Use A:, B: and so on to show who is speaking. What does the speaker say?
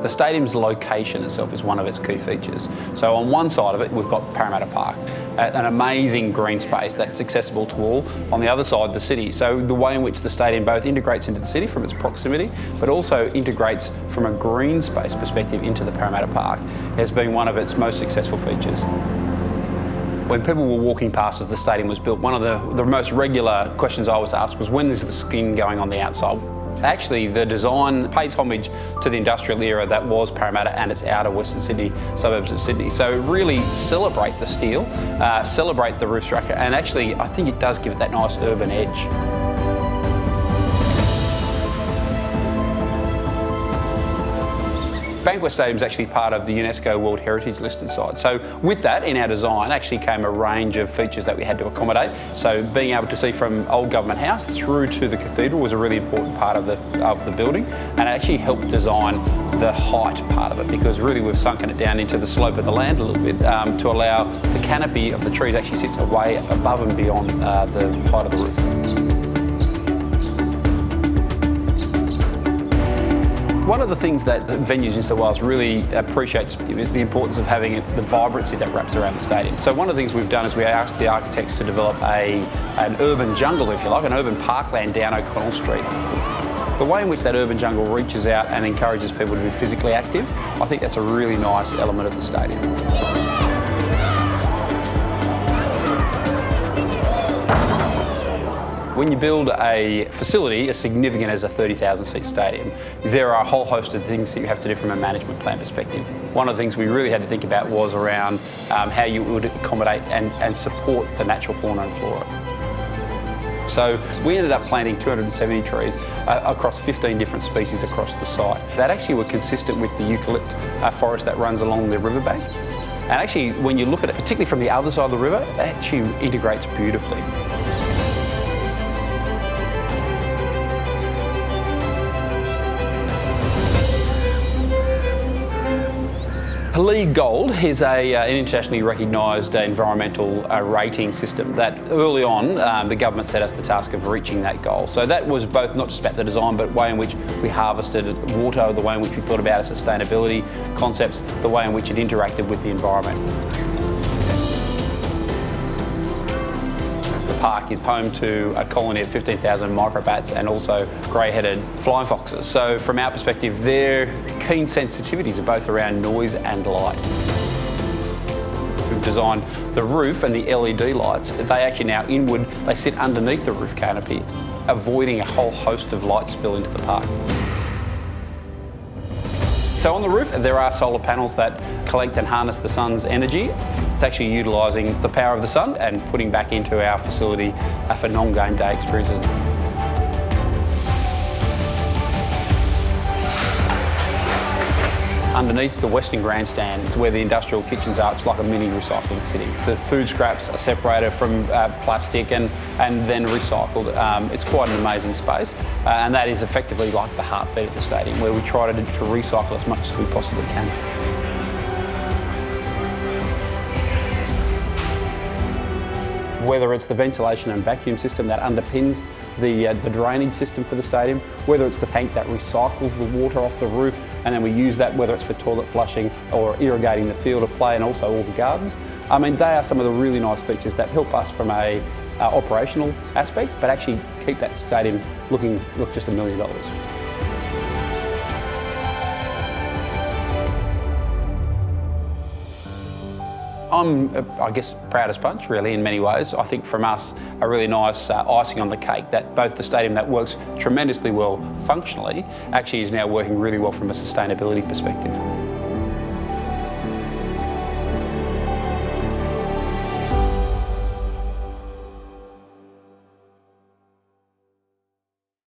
A: The stadium's location itself is one of its key features. So on one side of it, we've got Parramatta Park, an amazing green space that's accessible to all. On the other side, the city. So the way in which the stadium both integrates into the city from its proximity, but also integrates from a green space perspective into the Parramatta Park has been one of its most successful features. When people were walking past as the stadium was built, one of the most regular questions I was asked was, when is the skin going on the outside? Actually, the design pays homage to the industrial era that was Parramatta and its outer Western Sydney suburbs of Sydney. So really celebrate the steel, celebrate the roof structure, and actually I think it does give it that nice urban edge. Bankwest Stadium is actually part of the UNESCO World Heritage listed site. So with that, in our design actually came a range of features that we had to accommodate. So being able to see from Old Government House through to the cathedral was a really important part of the building, and it actually helped design the height part of it, because really we've sunken it down into the slope of the land a little bit to allow the canopy of the trees actually sits away above and beyond the height of the roof. One of the things that Venues New South Wales really appreciates is the importance of having the vibrancy that wraps around the stadium. So one of the things we've done is we asked the architects to develop an urban jungle, if you like, an urban parkland down O'Connell Street. The way in which that urban jungle reaches out and encourages people to be physically active, I think that's a really nice element of the stadium. When you build a facility as significant as a 30,000 seat stadium, there are a whole host of things that you have to do from a management plan perspective. One of the things we really had to think about was around how you would accommodate and support the natural fauna and flora. So we ended up planting 270 trees across 15 different species across the site that actually were consistent with the eucalypt forest that runs along the riverbank. And actually, when you look at it, particularly from the other side of the river, it actually integrates beautifully. LEED Gold is an internationally recognised environmental rating system that early on the government set us the task of reaching that goal. So that was both not just about the design, but the way in which we harvested water, the way in which we thought about sustainability concepts, the way in which it interacted with the environment. The park is home to a colony of 15,000 microbats and also grey-headed flying foxes. So from our perspective, their keen sensitivities are both around noise and light. We've designed the roof and the LED lights. They actually now inward, they sit underneath the roof canopy, avoiding a whole host of light spill into the park. So on the roof, there are solar panels that collect and harness the sun's energy. It's actually utilising the power of the sun and putting back into our facility for non-game day experiences. Underneath the Western Grandstand, it's where the industrial kitchens are. It's like a mini recycling city. The food scraps are separated from plastic and then recycled. It's quite an amazing space, and that is effectively like the heartbeat of the stadium, where we try to recycle as much as we possibly can. Whether it's the ventilation and vacuum system that underpins the drainage system for the stadium, whether it's the tank that recycles the water off the roof, and then we use that whether it's for toilet flushing or irrigating the field of play and also all the gardens. I mean, they are some of the really nice features that help us from a operational aspect, but actually keep that stadium looking just $1 million. I'm, I guess, proud as punch, really, in many ways. I think from us, a really nice icing on the cake that both the stadium that works tremendously well functionally actually is now working really well from a sustainability perspective.